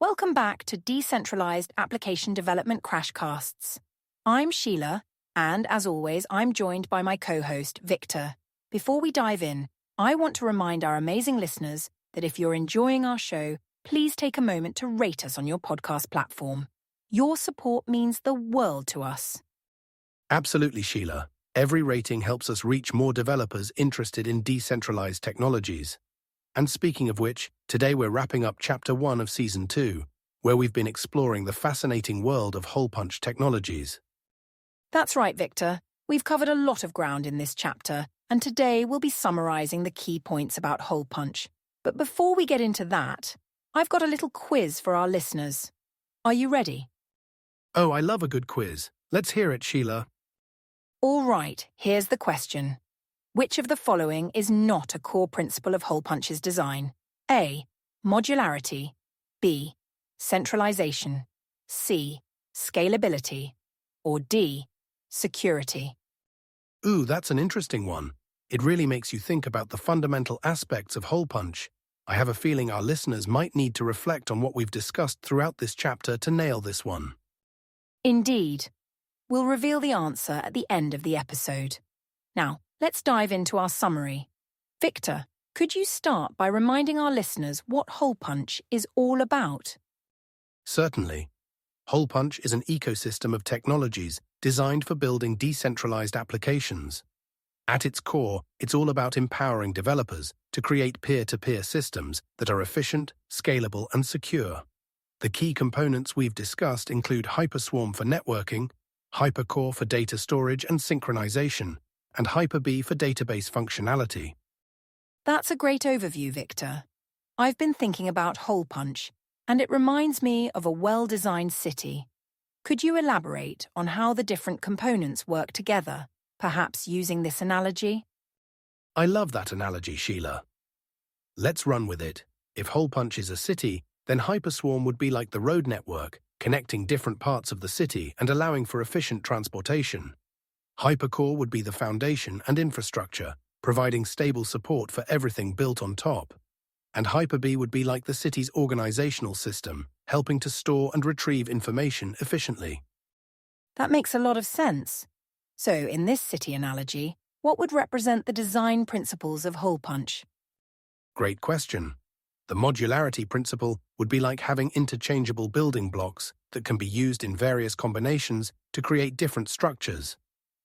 Welcome back to Decentralized Application Development Crashcasts. I'm Sheila, and as always, I'm joined by my co-host, Victor. Before we dive in, I want to remind our amazing listeners that if you're enjoying our show, please take a moment to rate us on your podcast platform. Your support means the world to us. Absolutely, Sheila. Every rating helps us reach more developers interested in decentralized technologies. And speaking of which, today we're wrapping up Chapter 1 of Season 2, where we've been exploring the fascinating world of Holepunch technologies. That's right, Victor. We've covered a lot of ground in this chapter, and today we'll be summarizing the key points about Holepunch. But before we get into that, I've got a little quiz for our listeners. Are you ready? Oh, I love a good quiz. Let's hear it, Sheila. All right, here's the question. Which of the following is not a core principle of Holepunch's design? A. Modularity. B. Centralization. C. Scalability. Or D. Security. Ooh, that's an interesting one. It really makes you think about the fundamental aspects of Holepunch. I have a feeling our listeners might need to reflect on what we've discussed throughout this chapter to nail this one. Indeed. We'll reveal the answer at the end of the episode. Now, let's dive into our summary. Victor, could you start by reminding our listeners what Holepunch is all about? Certainly. Holepunch is an ecosystem of technologies designed for building decentralized applications. At its core, it's all about empowering developers to create peer-to-peer systems that are efficient, scalable, and secure. The key components we've discussed include Hyperswarm for networking, Hypercore for data storage and synchronization, and Hyperbee for database functionality. That's a great overview, Victor. I've been thinking about Holepunch, and it reminds me of a well-designed city. Could you elaborate on how the different components work together, perhaps using this analogy? I love that analogy, Sheila. Let's run with it. If Holepunch is a city, then Hyperswarm would be like the road network, connecting different parts of the city and allowing for efficient transportation. Hypercore would be the foundation and infrastructure, providing stable support for everything built on top. And Hyperbee would be like the city's organizational system, helping to store and retrieve information efficiently. That makes a lot of sense. So, in this city analogy, what would represent the design principles of Holepunch? Great question. The modularity principle would be like having interchangeable building blocks that can be used in various combinations to create different structures.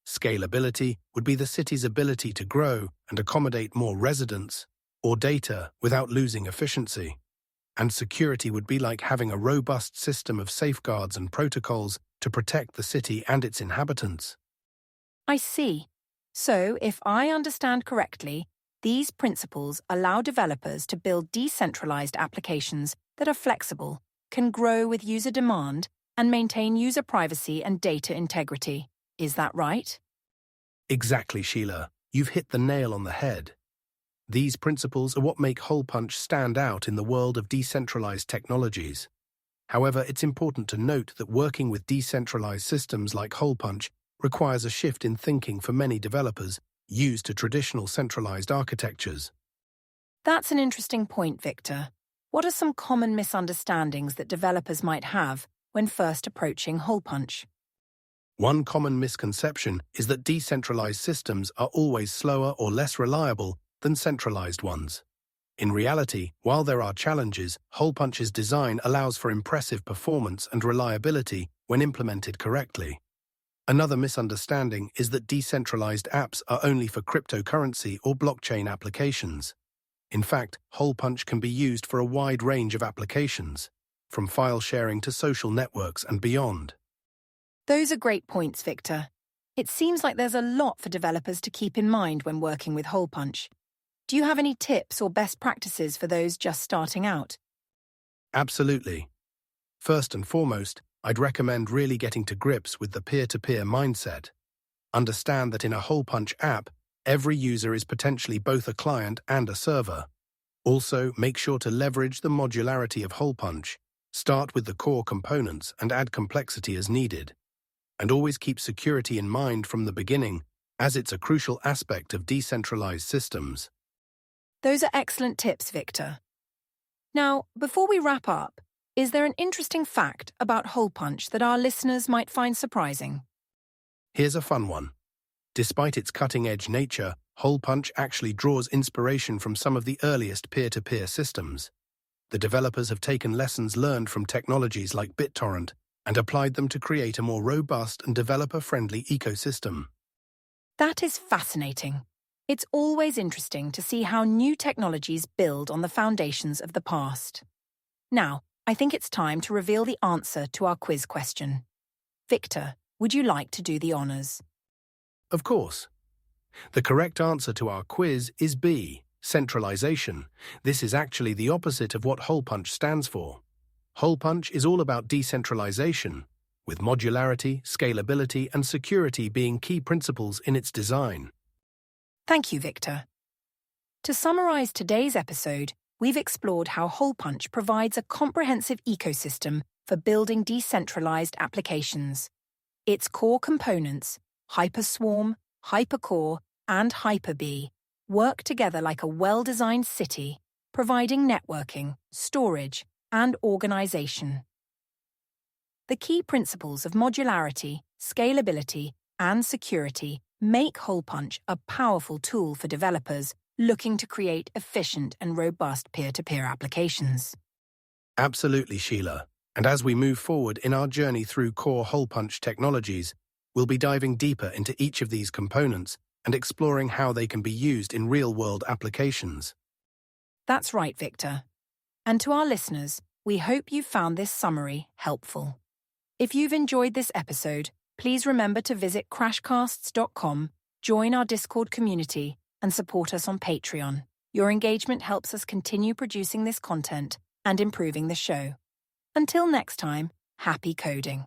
Scalability would be the city's ability to grow and accommodate more residents or data without losing efficiency. And security would be like having a robust system of safeguards and protocols to protect the city and its inhabitants. I see. So, if I understand correctly, these principles allow developers to build decentralized applications that are flexible, can grow with user demand, and maintain user privacy and data integrity. Is that right? Exactly, Sheila. You've hit the nail on the head. These principles are what make Holepunch stand out in the world of decentralized technologies. However, it's important to note that working with decentralized systems like Holepunch requires a shift in thinking for many developers used to traditional centralized architectures. That's an interesting point, Victor. What are some common misunderstandings that developers might have when first approaching Holepunch? One common misconception is that decentralized systems are always slower or less reliable than centralized ones. In reality, while there are challenges, Holepunch's design allows for impressive performance and reliability when implemented correctly. Another misunderstanding is that decentralized apps are only for cryptocurrency or blockchain applications. In fact, Holepunch can be used for a wide range of applications, from file sharing to social networks and beyond. Those are great points, Victor. It seems like there's a lot for developers to keep in mind when working with Holepunch. Do you have any tips or best practices for those just starting out? Absolutely. First and foremost, I'd recommend really getting to grips with the peer-to-peer mindset. Understand that in a Holepunch app, every user is potentially both a client and a server. Also, make sure to leverage the modularity of Holepunch. Start with the core components and add complexity as needed. And always keep security in mind from the beginning, as it's a crucial aspect of decentralized systems. Those are excellent tips, Victor. Now, before we wrap up, Is there an interesting fact about Holepunch that our listeners might find surprising? Here's a fun one. Despite its cutting-edge nature, Holepunch actually draws inspiration from some of the earliest peer-to-peer systems. The developers have taken lessons learned from technologies like BitTorrent and applied them to create a more robust and developer-friendly ecosystem. That is fascinating. It's always interesting to see how new technologies build on the foundations of the past. Now, I think it's time to reveal the answer to our quiz question. Victor, would you like to do the honors? Of course. The correct answer to our quiz is B, centralization. This is actually the opposite of what Holepunch stands for. Holepunch is all about decentralization, with modularity, scalability, and security being key principles in its design. Thank you, Victor. To summarize today's episode, we've explored how Holepunch provides a comprehensive ecosystem for building decentralized applications. Its core components, Hyperswarm, Hypercore, and Hyperbee, work together like a well-designed city, providing networking, storage, and organization. The key principles of modularity, scalability, and security make Holepunch a powerful tool for developers looking to create efficient and robust peer-to-peer applications. Absolutely, Sheila. And as we move forward in our journey through core Holepunch technologies, we'll be diving deeper into each of these components and exploring how they can be used in real-world applications. That's right, Victor. And to our listeners, we hope you found this summary helpful. If you've enjoyed this episode, please remember to visit crashcasts.com, join our Discord community, and support us on Patreon. Your engagement helps us continue producing this content and improving the show. Until next time, happy coding.